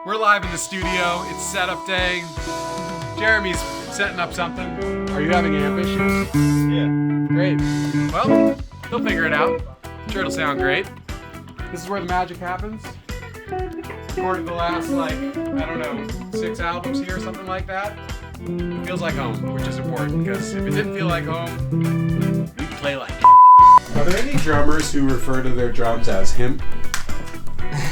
We're live in the studio. It's setup day. Jeremy's setting up something. Are you having amp issues? Yeah. Great. Well, they'll figure it out. I'm sure it'll sound great. This is where the magic happens. Recorded the last, I don't know, 6 albums here or something like that. It feels like home, which is important, because if it didn't feel like home, we'd play like Are there any drummers who refer to their drums as him?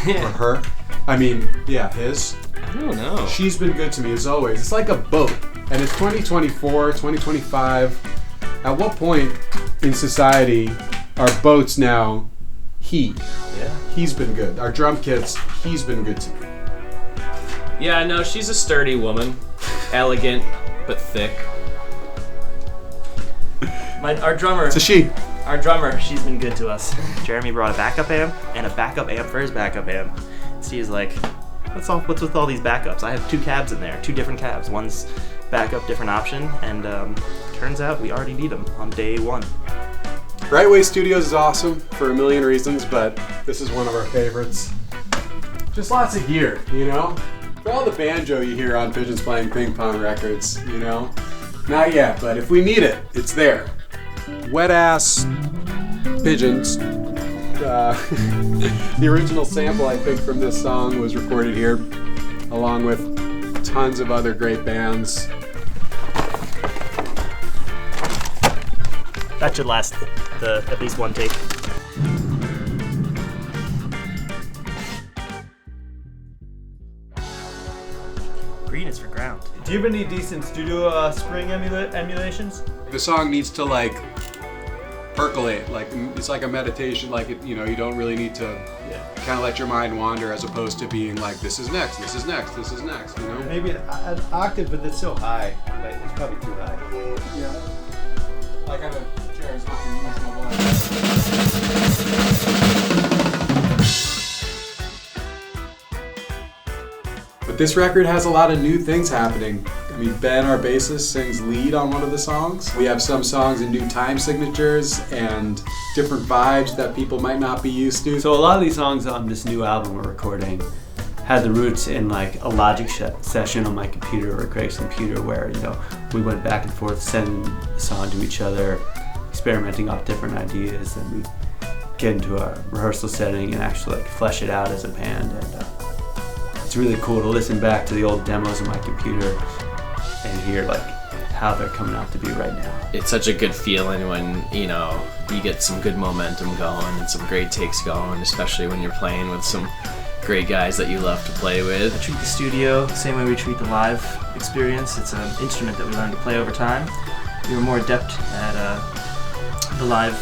Or her? I mean, yeah, his. I don't know. She's been good to me as always. It's like a boat, and it's 2024, 2025. At what point in society are boats now he? Yeah. He's been good. Our drum kits, he's been good to me. Yeah, no, she's a sturdy woman. Elegant, but thick. Our drummer. It's a she. Our drummer, she's been good to us. Jeremy brought a backup amp and a backup amp for his backup amp. Steve's like, what's with all these backups? I have 2 cabs in there, 2 different cabs. One's backup, different option, and turns out we already need them on day 1. Right Way Studios is awesome for a million reasons, but this is one of our favorites. Just lots of gear, you know? For all the banjo you hear on Pigeons Playing Ping Pong records, you know? Not yet, but if we need it, it's there. Wet ass pigeons. The original sample, I think, from this song was recorded here, along with tons of other great bands. That should last at least 1 take. Green is for ground. Do you have any decent studio spring emulations? The song needs to percolate, it's like a meditation, you don't really need to kind of let your mind wander, as opposed to being like, this is next, this is next, this is next, you know? Maybe an octave, but it's so high. It's probably too high. Yeah. Like on a chair's not the usual one. But this record has a lot of new things happening. I mean, Ben, our bassist, sings lead on one of the songs. We have some songs in new time signatures and different vibes that people might not be used to. So a lot of these songs on this new album we're recording had the roots in a Logic session on my computer or Greg's computer, where we went back and forth sending the song to each other, experimenting off different ideas, and we get into a rehearsal setting and actually flesh it out as a band. And it's really cool to listen back to the old demos on my computer and hear how they're coming out to be right now. It's such a good feeling when, you get some good momentum going and some great takes going, especially when you're playing with some great guys that you love to play with. We treat the studio the same way we treat the live experience. It's an instrument that we learn to play over time. We were more adept at the live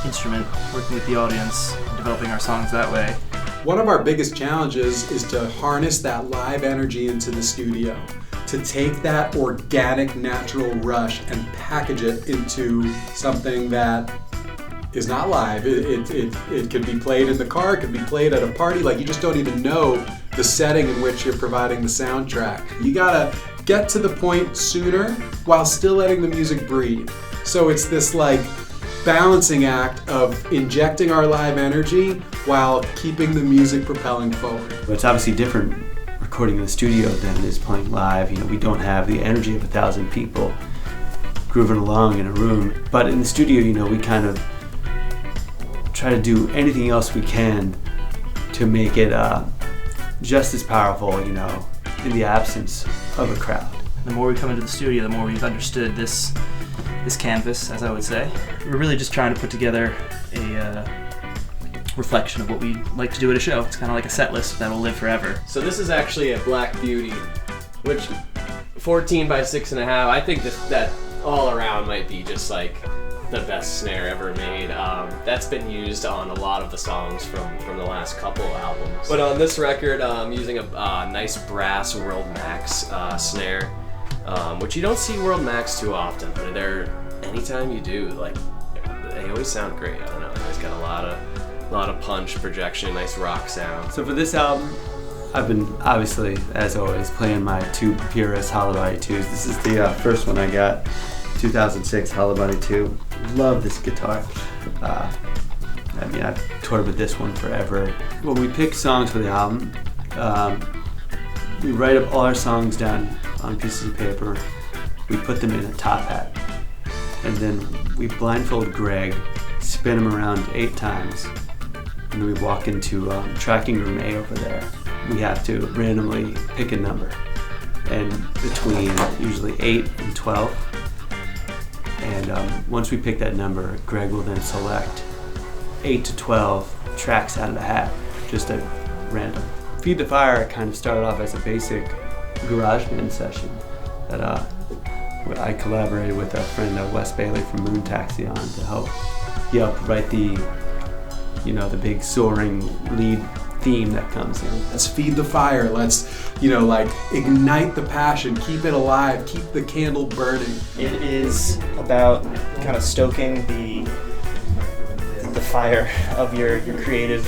instrument, working with the audience, developing our songs that way. One of our biggest challenges is to harness that live energy into the studio, to take that organic, natural rush and package it into something that is not live. It could be played in the car, it could be played at a party, you just don't even know the setting in which you're providing the soundtrack. You gotta get to the point sooner while still letting the music breathe. So it's this balancing act of injecting our live energy while keeping the music propelling forward. But it's obviously different recording in the studio than it is playing live. We don't have the energy of 1,000 people grooving along in a room. But in the studio, we kind of try to do anything else we can to make it just as powerful, in the absence of a crowd. The more we come into the studio, the more we've understood this canvas, as I would say. We're really just trying to put together a reflection of what we like to do at a show. It's kind of like a set list that will live forever. So this is actually a Black Beauty, which 14 by 6.5. I think that all around might be just the best snare ever made. That's been used on a lot of the songs from the last couple albums. But on this record, I'm using a nice brass World Max snare, which you don't see World Max too often, but anytime you do, they always sound great. I don't know, it's got a lot of punch, projection, nice rock sound. So for this album, I've been, obviously, as always, playing my 2 PRS Hollow Body 2s. This is the first one I got, 2006 Hollow Body 2. Love this guitar. I've toured with this one forever. When we pick songs for the album, we write up all our songs down on pieces of paper. We put them in a top hat. And then we blindfold Greg, spin him around 8 times. And then we walk into tracking room A over there. We have to randomly pick a number. And between usually 8 and 12. And once we pick that number, Greg will then select 8 to 12 tracks out of the hat, just at random. Feed the Fire kind of started off as a basic garage band session that I collaborated with our friend Wes Bailey from Moon Taxi on to help write the big soaring lead theme that comes in. Let's feed the fire. Let's, ignite the passion, keep it alive, keep the candle burning. It is about kind of stoking the fire of your creative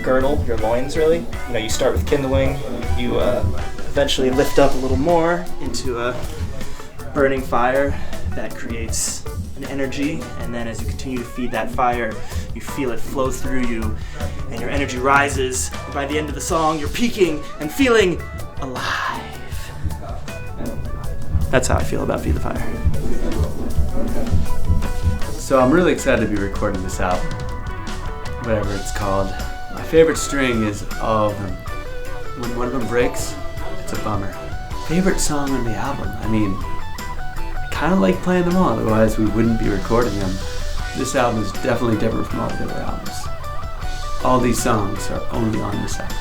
girdle, your loins, really. You start with kindling, you eventually lift up a little more into a burning fire that creates an energy, and then as you continue to feed that fire, you feel it flow through you, and your energy rises, and by the end of the song, you're peaking and feeling alive. And that's how I feel about Feed the Fire. So I'm really excited to be recording this album, whatever it's called. My favorite string is all of them. When one of them breaks, it's a bummer. Favorite song on the album? I kind of like playing them all, otherwise we wouldn't be recording them. This album is definitely different from all the other albums. All these songs are only on this album.